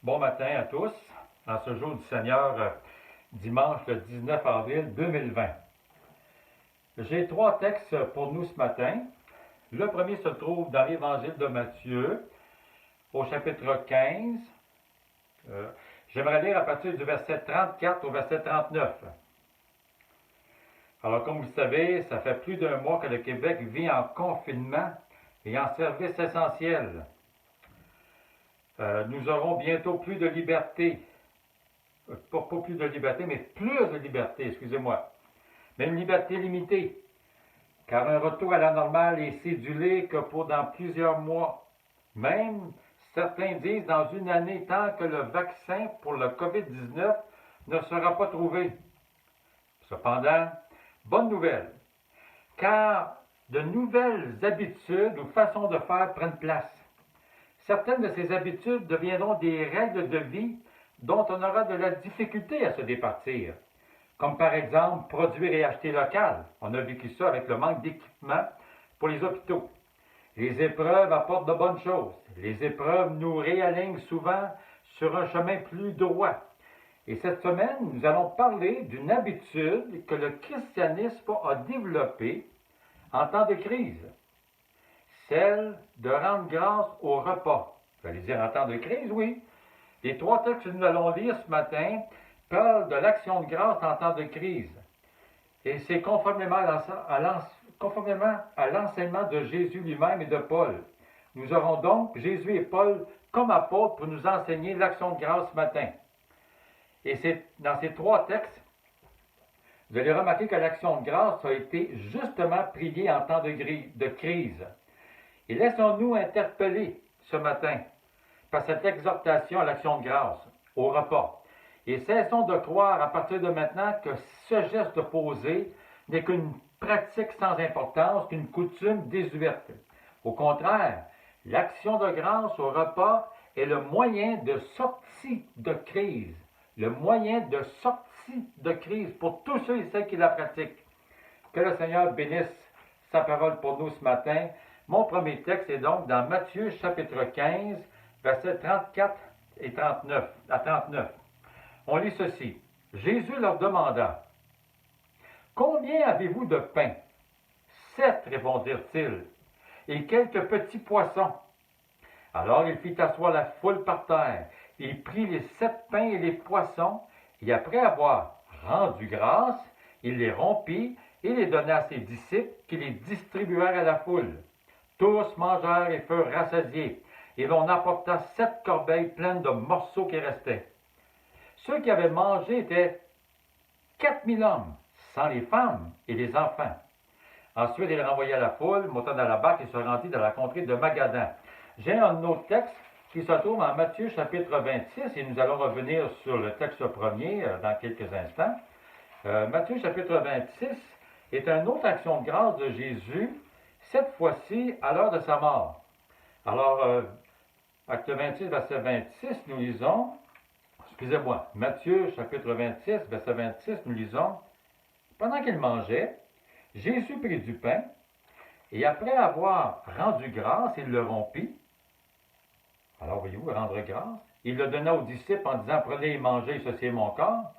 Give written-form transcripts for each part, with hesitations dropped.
Bon matin à tous, en ce jour du Seigneur, dimanche le 19 avril 2020. J'ai trois textes pour nous ce matin. Le premier se trouve dans l'Évangile de Matthieu, au chapitre 15. J'aimerais lire à partir du verset 34 au verset 39. Alors, comme vous le savez, ça fait plus d'un mois que le Québec vit en confinement et en service essentiel. Nous aurons bientôt plus de liberté. Pas plus de liberté, mais plus de liberté, excusez-moi. Mais une liberté limitée. Car un retour à la normale est cédulé que pour dans plusieurs mois. Même, certains disent dans une année, tant que le vaccin pour le COVID-19 ne sera pas trouvé. Cependant, bonne nouvelle, car de nouvelles habitudes ou façons de faire prennent place. Certaines de ces habitudes deviendront des règles de vie dont on aura de la difficulté à se départir. Comme par exemple, produire et acheter local. On a vécu ça avec le manque d'équipement pour les hôpitaux. Les épreuves apportent de bonnes choses. Les épreuves nous réalignent souvent sur un chemin plus droit. Et cette semaine, nous allons parler d'une habitude que le christianisme a développée en temps de crise. Celle de rendre grâce au repas. Vous allez dire en temps de crise, oui. Les trois textes que nous allons lire ce matin parlent de l'action de grâce en temps de crise. Et c'est conformément à l'enseignement de Jésus lui-même et de Paul. Nous aurons donc Jésus et Paul comme apôtres pour nous enseigner l'action de grâce ce matin. Et c'est dans ces trois textes, vous allez remarquer que l'action de grâce a été justement priée en temps de crise. Et laissons-nous interpeller ce matin par cette exhortation à l'action de grâce, au repas. Et cessons de croire à partir de maintenant que ce geste posé n'est qu'une pratique sans importance, qu'une coutume désuète. Au contraire, l'action de grâce au repas est le moyen de sortie de crise. Le moyen de sortie de crise pour tous ceux et celles qui la pratiquent. Que le Seigneur bénisse sa parole pour nous ce matin. Mon premier texte est donc dans Matthieu chapitre 15, versets 34 et 39, à 39. On lit ceci. Jésus leur demanda, « Combien avez-vous de pain? » « 7, répondirent-ils, et quelques petits poissons. Alors il fit asseoir la foule par terre. Il prit les 7 pains et les poissons, et après avoir rendu grâce, il les rompit et les donna à ses disciples qui les distribuèrent à la foule. Tous mangèrent et furent rassasiés, et l'on apporta 7 corbeilles pleines de morceaux qui restaient. Ceux qui avaient mangé étaient 4000 hommes, sans les femmes et les enfants. Ensuite, il renvoya la foule, monta dans la barque et se rendit dans la contrée de Magadan. J'ai un autre texte qui se trouve en Matthieu chapitre 26, et nous allons revenir sur le texte premier dans quelques instants. Matthieu chapitre 26 est une autre action de grâce de Jésus, cette fois-ci à l'heure de sa mort. Alors, acte 26, verset 26, nous lisons, Matthieu chapitre 26, verset 26, nous lisons, « Pendant qu'il mangeait, Jésus prit du pain, et après avoir rendu grâce, il le rompit. » Alors, voyez-vous, rendre grâce. Il le donna aux disciples en disant, « Prenez et mangez, ceci est mon corps. »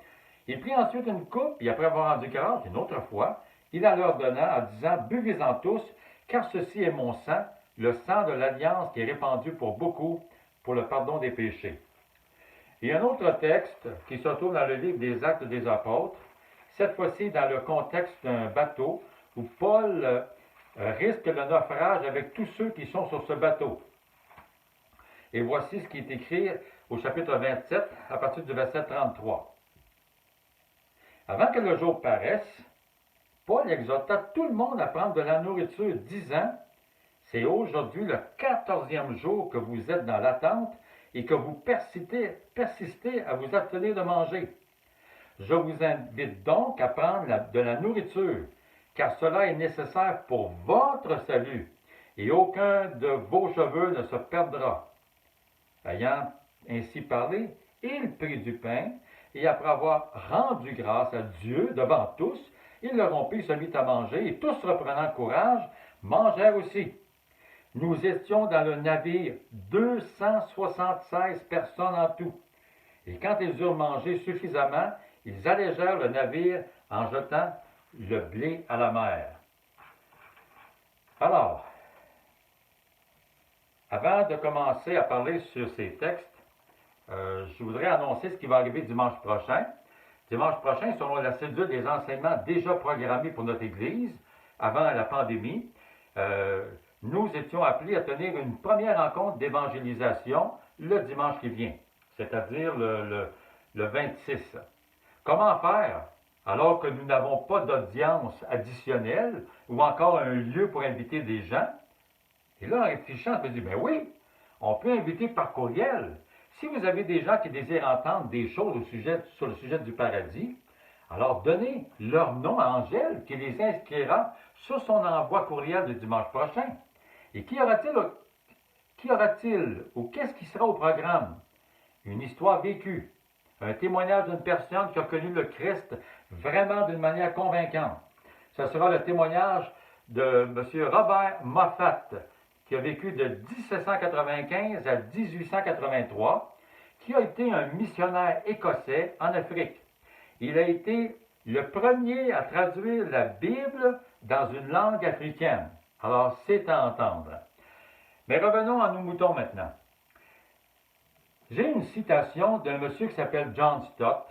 Il prit ensuite une coupe, et après avoir rendu grâce, une autre fois, il la leur donna en disant, « Buvez-en tous, car ceci est mon sang, le sang de l'alliance qui est répandu pour beaucoup, pour le pardon des péchés. » Il y a un autre texte qui se trouve dans le livre des Actes des Apôtres, cette fois-ci dans le contexte d'un bateau, où Paul risque le naufrage avec tous ceux qui sont sur ce bateau. Et voici ce qui est écrit au chapitre 27, à partir du verset 33. Avant que le jour paraisse, Paul exhorta tout le monde à prendre de la nourriture, disant, « C'est aujourd'hui le 14e jour que vous êtes dans l'attente et que vous persistez à vous abstenir de manger. Je vous invite donc à prendre de la nourriture, car cela est nécessaire pour votre salut, et aucun de vos cheveux ne se perdra. » Ayant ainsi parlé, il prit du pain, et après avoir rendu grâce à Dieu devant tous, il le rompit, se mit à manger, et tous reprenant courage, mangèrent aussi. Nous étions dans le navire 276 personnes en tout. Et quand ils eurent mangé suffisamment, ils allégèrent le navire en jetant le blé à la mer. Alors, avant de commencer à parler sur ces textes, je voudrais annoncer ce qui va arriver dimanche prochain. Dimanche prochain, selon la cédule des enseignements déjà programmés pour notre Église, avant la pandémie, nous étions appelés à tenir une première rencontre d'évangélisation le dimanche qui vient, c'est-à-dire le 26. Comment faire alors que nous n'avons pas d'audience additionnelle ou encore un lieu pour inviter des gens? Et là, en réfléchissant, je me dis, ben oui, on peut inviter par courriel. Si vous avez des gens qui désirent entendre des choses sur le sujet du paradis, alors donnez leur nom à Angèle qui les inscrira sur son envoi courriel du dimanche prochain. Et qu'y aura-t-il ou qu'est-ce qui sera au programme? Une histoire vécue, un témoignage d'une personne qui a connu le Christ vraiment d'une manière convaincante. Ce sera le témoignage de M. Robert Moffat, qui a vécu de 1795 à 1883, qui a été un missionnaire écossais en Afrique. Il a été le premier à traduire la Bible dans une langue africaine. Alors, c'est à entendre. Mais revenons à nos moutons maintenant. J'ai une citation d'un monsieur qui s'appelle John Stott,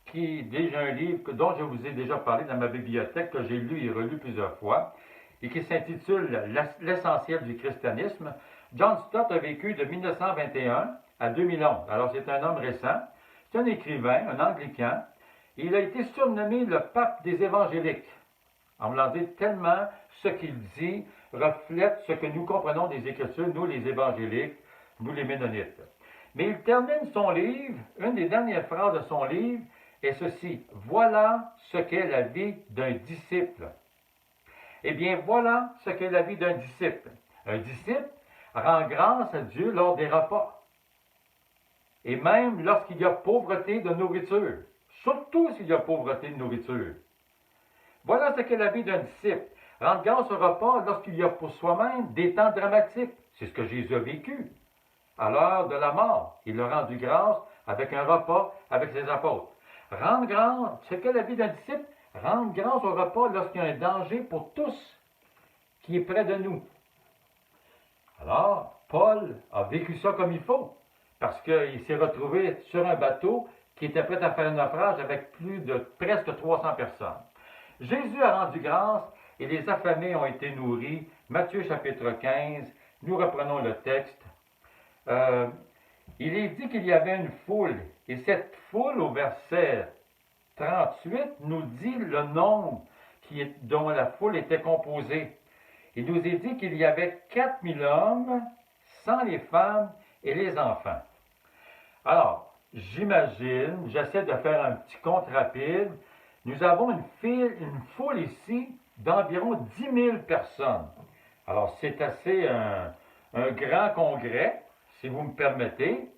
qui est déjà un livre dont je vous ai déjà parlé dans ma bibliothèque, que j'ai lu et relu plusieurs fois, et qui s'intitule L'essentiel du christianisme. John Stott a vécu de 1921 à 2011. Alors, c'est un homme récent. C'est un écrivain, un anglican. Il a été surnommé le pape des évangéliques. En voulant dire tellement ce qu'il dit reflète ce que nous comprenons des Écritures, nous les évangéliques, nous les ménonites. Mais il termine son livre, une des dernières phrases de son livre est ceci: voilà ce qu'est la vie d'un disciple. Eh bien, voilà ce qu'est la vie d'un disciple. Un disciple rend grâce à Dieu lors des repas. Et même lorsqu'il y a pauvreté de nourriture. Surtout s'il y a pauvreté de nourriture. Voilà ce qu'est la vie d'un disciple. Rendre grâce au repas lorsqu'il y a pour soi-même des temps dramatiques. C'est ce que Jésus a vécu. À l'heure de la mort, il a rendu grâce avec un repas avec ses apôtres. Rendre grâce, ce qu'est la vie d'un disciple, rendre grâce au repas lorsqu'il y a un danger pour tous qui est près de nous. Alors, Paul a vécu ça comme il faut, parce qu'il s'est retrouvé sur un bateau qui était prêt à faire un naufrage avec plus de presque 300 personnes. Jésus a rendu grâce et les affamés ont été nourris. Matthieu chapitre 15, nous reprenons le texte. Il est dit qu'il y avait une foule, et cette foule, au verset 38, nous dit le nombre dont la foule était composée. Il nous est dit qu'il y avait 4000 hommes, sans les femmes et les enfants. Alors, j'imagine, j'essaie de faire un petit compte rapide, nous avons une foule ici d'environ 10 000 personnes. Alors, c'est assez un grand congrès, si vous me permettez.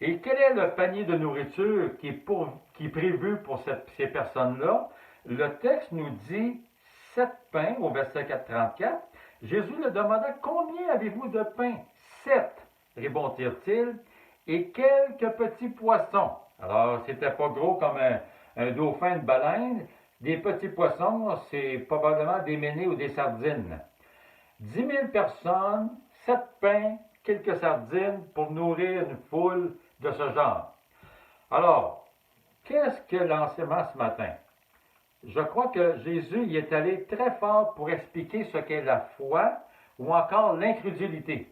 Et quel est le panier de nourriture qui est prévu pour ces personnes-là? Le texte nous dit 7 pains au verset 34. Jésus leur demanda: combien avez-vous de pain? 7, répondit-il, et quelques petits poissons. Alors, c'était pas gros comme un dauphin, une baleine. Des petits poissons, c'est probablement des ménés ou des sardines. 10 000 personnes, 7 pains, quelques sardines pour nourrir une foule de ce genre. Alors, qu'est-ce que l'enseignement ce matin? Je crois que Jésus y est allé très fort pour expliquer ce qu'est la foi ou encore l'incrédulité.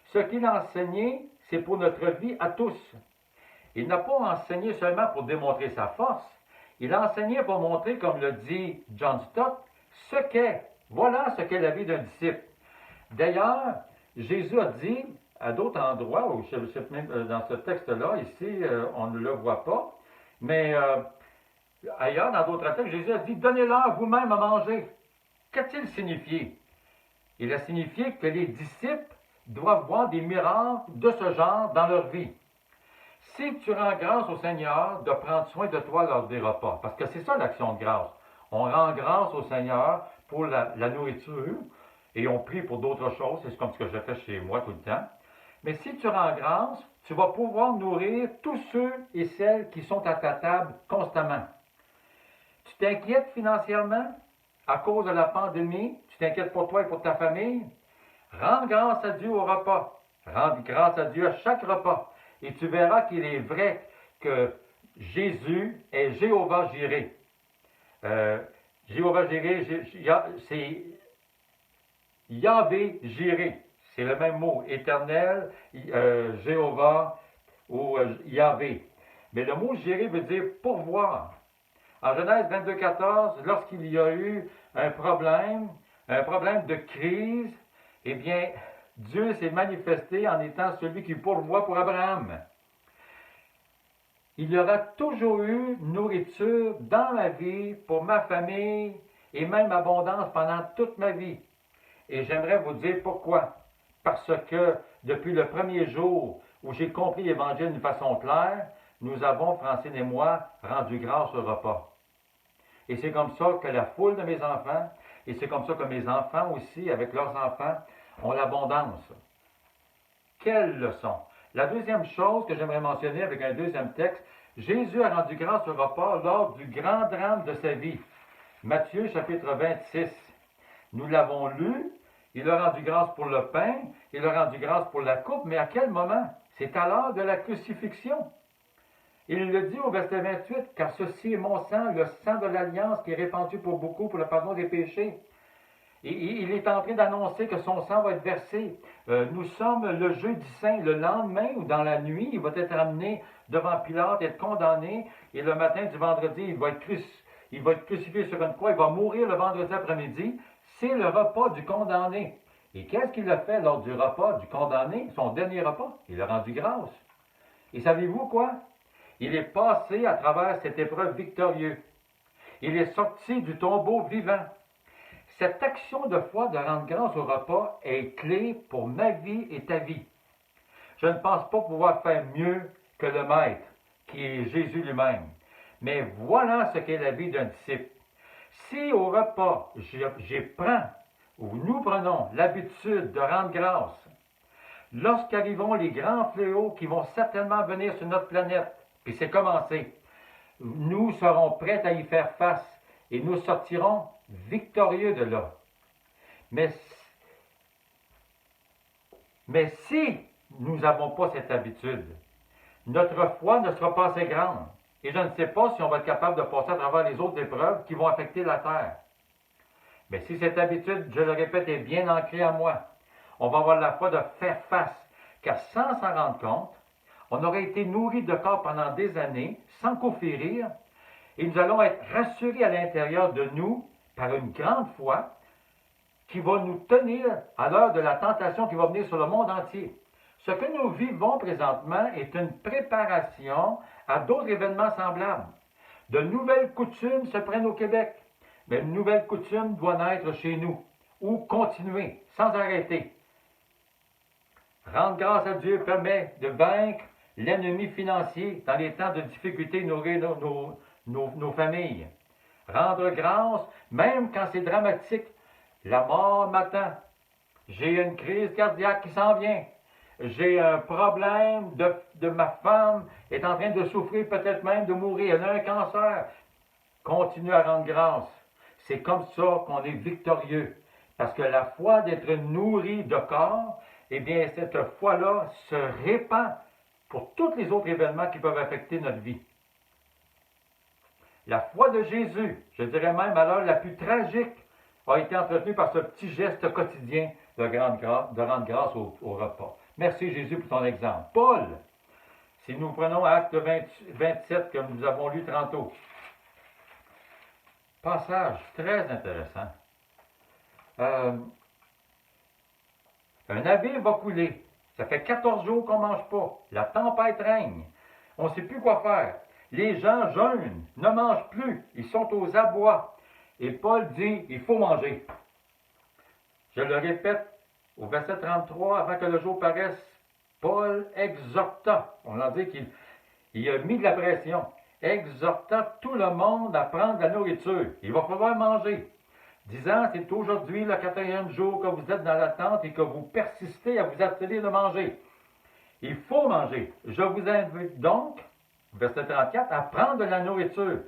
Ce qu'il a enseigné, c'est pour notre vie à tous. Il n'a pas enseigné seulement pour démontrer sa force, il a enseigné pour montrer, comme le dit John Stott, voilà ce qu'est la vie d'un disciple. D'ailleurs, Jésus a dit à d'autres endroits, dans ce texte-là, ici, on ne le voit pas, mais ailleurs, dans d'autres textes, Jésus a dit: donnez-leur vous-même à manger. Qu'a-t-il signifié? Il a signifié que les disciples doivent voir des miracles de ce genre dans leur vie. Si tu rends grâce au Seigneur de prendre soin de toi lors des repas, parce que c'est ça l'action de grâce. On rend grâce au Seigneur pour la nourriture, et on prie pour d'autres choses, c'est comme ce que je fais chez moi tout le temps. Mais si tu rends grâce, tu vas pouvoir nourrir tous ceux et celles qui sont à ta table constamment. Tu t'inquiètes financièrement à cause de la pandémie, tu t'inquiètes pour toi et pour ta famille. Rends grâce à Dieu au repas. Rends grâce à Dieu à chaque repas. Et tu verras qu'il est vrai que Jésus est Jéhovah Jireh. Jéhovah Jireh, c'est Yahvé Jireh. C'est le même mot, éternel, Jéhovah ou Yahvé. Mais le mot Jireh veut dire pourvoir. En Genèse 22, 14, lorsqu'il y a eu un problème de crise, eh bien, Dieu s'est manifesté en étant celui qui pourvoit pour Abraham. Il y aura toujours eu nourriture dans ma vie, pour ma famille, et même abondance pendant toute ma vie. Et j'aimerais vous dire pourquoi. Parce que depuis le premier jour où j'ai compris l'Évangile d'une façon claire, nous avons, Francine et moi, rendu grâce au repas. Et c'est comme ça que la foule de mes enfants, et c'est comme ça que mes enfants aussi, avec leurs enfants, ont l'abondance. Quelle leçon! La deuxième chose que j'aimerais mentionner avec un deuxième texte, Jésus a rendu grâce au repas lors du grand drame de sa vie. Matthieu chapitre 26. Nous l'avons lu, il a rendu grâce pour le pain, il a rendu grâce pour la coupe, mais à quel moment? C'est à l'heure de la crucifixion. Il le dit au verset 28, « Car ceci est mon sang, le sang de l'Alliance qui est répandu pour beaucoup pour le pardon des péchés. » Et il est en train d'annoncer que son sang va être versé. Nous sommes le jeudi saint, le lendemain ou dans la nuit, il va être amené devant Pilate, être condamné, et le matin du vendredi, il va être crucifié sur une croix, il va mourir le vendredi après-midi. C'est le repas du condamné. Et qu'est-ce qu'il a fait lors du repas du condamné, son dernier repas? Il a rendu grâce. Et savez-vous quoi? Il est passé à travers cette épreuve victorieux. Il est sorti du tombeau vivant. Cette action de foi de rendre grâce au repas est clé pour ma vie et ta vie. Je ne pense pas pouvoir faire mieux que le Maître, qui est Jésus lui-même. Mais voilà ce qu'est la vie d'un disciple. Si au repas, nous prenons l'habitude de rendre grâce, lorsqu'arriveront les grands fléaux qui vont certainement venir sur notre planète, puis c'est commencé, nous serons prêts à y faire face et nous sortirons victorieux de là. Mais si nous n'avons pas cette habitude, notre foi ne sera pas assez grande. Et je ne sais pas si on va être capable de passer à travers les autres épreuves qui vont affecter la terre. Mais si cette habitude, je le répète, est bien ancrée en moi, on va avoir la foi de faire face, car sans s'en rendre compte, on aurait été nourri de corps pendant des années, sans conférir, et nous allons être rassurés à l'intérieur de nous par une grande foi qui va nous tenir à l'heure de la tentation qui va venir sur le monde entier. Ce que nous vivons présentement est une préparation à d'autres événements semblables. De nouvelles coutumes se prennent au Québec, mais une nouvelle coutume doit naître chez nous, ou continuer, sans arrêter. Rendre grâce à Dieu permet de vaincre l'ennemi financier dans les temps de difficulté, nourrir nos familles. Rendre grâce, même quand c'est dramatique. La mort m'attend. J'ai une crise cardiaque qui s'en vient. J'ai un problème de ma femme est en train de souffrir, peut-être même de mourir. Elle a un cancer. Continue à rendre grâce. C'est comme ça qu'on est victorieux. Parce que la foi d'être nourri de corps, eh bien, cette foi-là se répand pour tous les autres événements qui peuvent affecter notre vie. La foi de Jésus, je dirais même à l'heure la plus tragique, a été entretenue par ce petit geste quotidien de rendre grâce au repas. Merci Jésus pour ton exemple. Paul, si nous prenons Acte 27 que nous avons lu tantôt, passage très intéressant. Un navire va couler. Ça fait 14 jours qu'on ne mange pas. La tempête règne. On ne sait plus quoi faire. Les gens jeûnent, ne mangent plus. Ils sont aux abois. Et Paul dit, il faut manger. Je le répète, au verset 33, avant que le jour paraisse, Paul exhorta. On a dit qu'il a mis de la pression. Exhorta tout le monde à prendre de la nourriture. Il va falloir manger. disant, c'est aujourd'hui le 4e jour que vous êtes dans l'attente et que vous persistez à vous atteler de manger. Il faut manger. Je vous invite donc, verset 34, à prendre de la nourriture,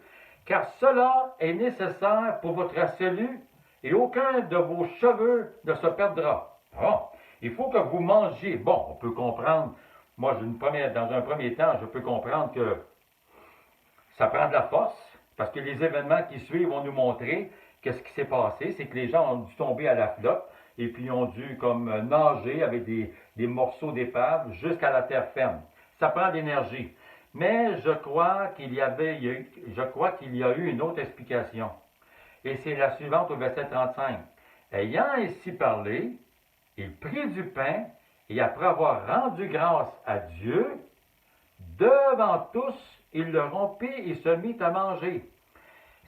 car cela est nécessaire pour votre salut et aucun de vos cheveux ne se perdra. Bon, il faut que vous mangiez. Bon, on peut comprendre, moi, dans un premier temps, je peux comprendre que ça prend de la force, parce que les événements qui suivent vont nous montrer qu'est-ce qui s'est passé. C'est que les gens ont dû tomber à la flotte et puis ont dû comme nager avec des morceaux d'épave jusqu'à la terre ferme. Ça prend de l'énergie. Mais je crois qu'il y a eu une autre explication. Et c'est la suivante au verset 35. Ayant ainsi parlé, il prit du pain et après avoir rendu grâce à Dieu, devant tous, il le rompit et se mit à manger.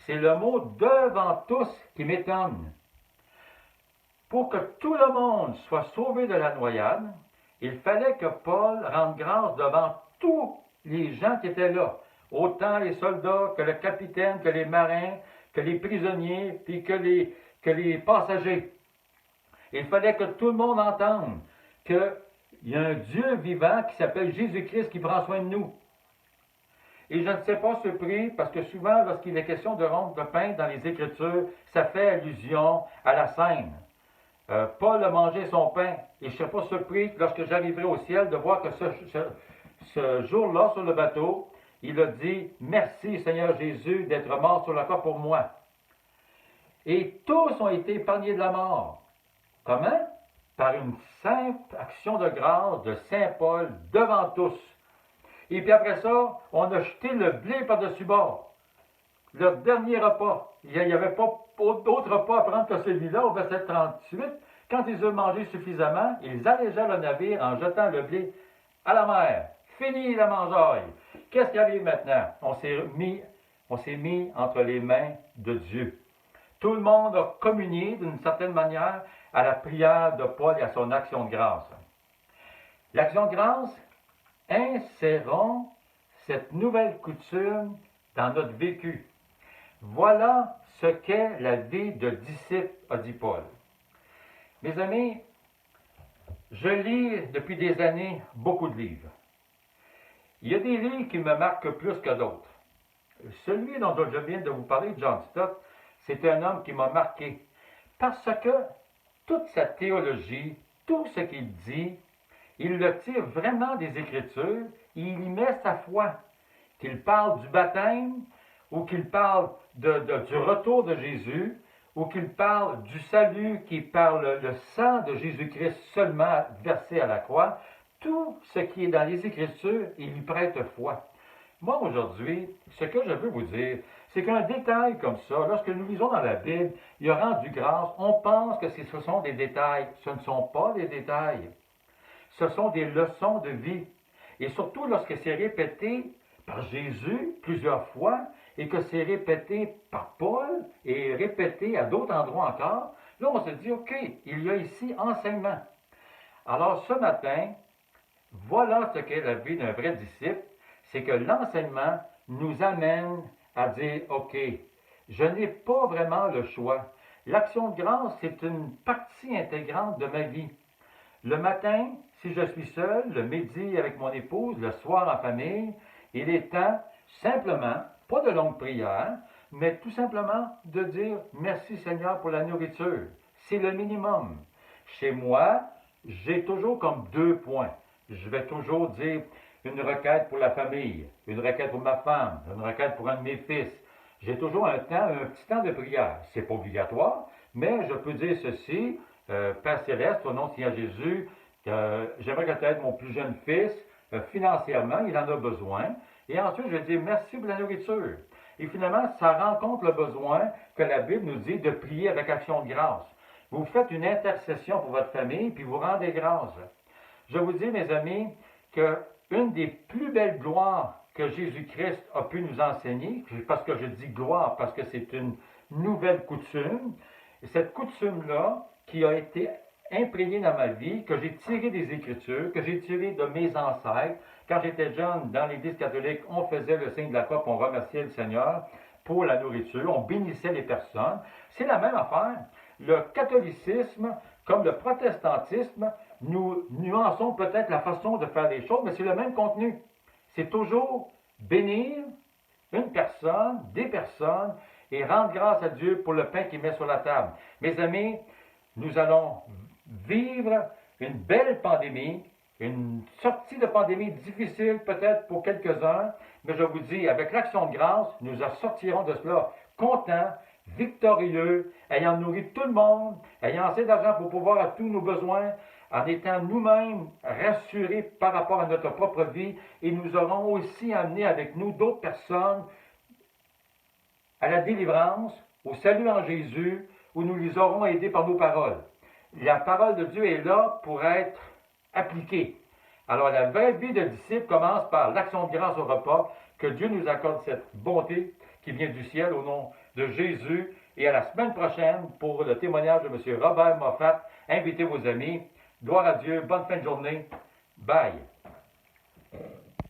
C'est le mot devant tous qui m'étonne. Pour que tout le monde soit sauvé de la noyade, il fallait que Paul rende grâce devant tous les gens qui étaient là. Autant les soldats que le capitaine, que les marins, que les prisonniers, puis que les passagers. Il fallait que tout le monde entende qu'il y a un Dieu vivant qui s'appelle Jésus-Christ qui prend soin de nous. Et je ne sais pas surpris, parce que souvent, lorsqu'il est question de rompre le pain dans les Écritures, ça fait allusion à la scène. Paul a mangé son pain, et je ne serais pas surpris, lorsque j'arriverai au ciel, de voir que ce jour-là, sur le bateau, il a dit « Merci Seigneur Jésus d'être mort sur la croix pour moi ». Et tous ont été épargnés de la mort. Comment? Par une simple action de grâce de Saint Paul devant tous. Et puis après ça, on a jeté le blé par-dessus bord. Le dernier repas. Il n'y avait pas d'autre repas à prendre que celui-là, au verset 38. Quand ils eurent mangé suffisamment, ils allégèrent le navire en jetant le blé à la mer. Fini la mangeaille. Qu'est-ce qui arrive maintenant? On s'est mis entre les mains de Dieu. Tout le monde a communié d'une certaine manière à la prière de Paul et à son action de grâce. L'action de grâce, insérons cette nouvelle coutume dans notre vécu. Voilà ce qu'est la vie de disciple, a dit Paul. Mes amis, je lis depuis des années beaucoup de livres. Il y a des livres qui me marquent plus que d'autres. Celui dont je viens de vous parler, John Stott, c'est un homme qui m'a marqué. Parce que toute sa théologie, tout ce qu'il dit, il le tire vraiment des Écritures et il y met sa foi. Qu'il parle du baptême, ou qu'il parle du retour de Jésus, ou qu'il parle du salut, qu'il parle le sang de Jésus-Christ seulement versé à la croix, tout ce qui est dans les Écritures, il lui prête foi. Moi, aujourd'hui, ce que je veux vous dire, c'est qu'un détail comme ça, lorsque nous lisons dans la Bible, il a rendu grâce, on pense que ce sont des détails. Ce ne sont pas des détails. Ce sont des leçons de vie. Et surtout lorsque c'est répété par Jésus plusieurs fois et que c'est répété par Paul et répété à d'autres endroits encore, là on se dit, OK, il y a ici enseignement. Alors ce matin, voilà ce qu'est la vie d'un vrai disciple, c'est que l'enseignement nous amène à dire, OK, je n'ai pas vraiment le choix. L'action de grâce, c'est une partie intégrante de ma vie. Le matin, si je suis seul, le midi avec mon épouse, le soir en famille, il est temps simplement, pas de longues prières, mais tout simplement de dire merci Seigneur pour la nourriture. C'est le minimum. Chez moi, j'ai toujours comme 2 points. Je vais toujours dire une requête pour la famille, une requête pour ma femme, une requête pour un de mes fils. J'ai toujours un petit temps de prière. C'est pas obligatoire, mais je peux dire ceci, Père Céleste, au nom de Seigneur Jésus, j'aimerais que tu aides mon plus jeune fils, financièrement, il en a besoin. Et ensuite, je vais dire merci pour la nourriture. Et finalement, ça rencontre le besoin que la Bible nous dit de prier avec action de grâce. Vous faites une intercession pour votre famille, puis vous rendez grâce. Je vous dis, mes amis, qu'une des plus belles gloires que Jésus-Christ a pu nous enseigner, parce que je dis gloire, parce que c'est une nouvelle coutume, et cette coutume-là, qui a été imprégnée dans ma vie, que j'ai tirée des Écritures, que j'ai tirée de mes ancêtres. Quand j'étais jeune, dans l'Église catholique, on faisait le signe de la croix, on remerciait le Seigneur. pour la nourriture, on bénissait les personnes. C'est la même affaire. Le catholicisme, comme le protestantisme, nous nuançons peut-être la façon de faire les choses, mais c'est le même contenu. C'est toujours bénir une personne, des personnes, et rendre grâce à Dieu pour le pain qu'il met sur la table. Mes amis, nous allons vivre une belle pandémie, une sortie de pandémie difficile peut-être pour quelques-uns, mais je vous dis, avec l'action de grâce, nous en sortirons de cela contents, victorieux, ayant nourri tout le monde, ayant assez d'argent pour pouvoir à tous nos besoins, en étant nous-mêmes rassurés par rapport à notre propre vie, et nous aurons aussi amené avec nous d'autres personnes à la délivrance, au salut en Jésus, où nous les aurons aidés par nos paroles. La parole de Dieu est là pour être appliquée. Alors la vraie vie de disciple commence par l'action de grâce au repas, que Dieu nous accorde cette bonté qui vient du ciel au nom de Jésus. Et à la semaine prochaine pour le témoignage de M. Robert Moffat. Invitez vos amis. Gloire à Dieu. Bonne fin de journée. Bye.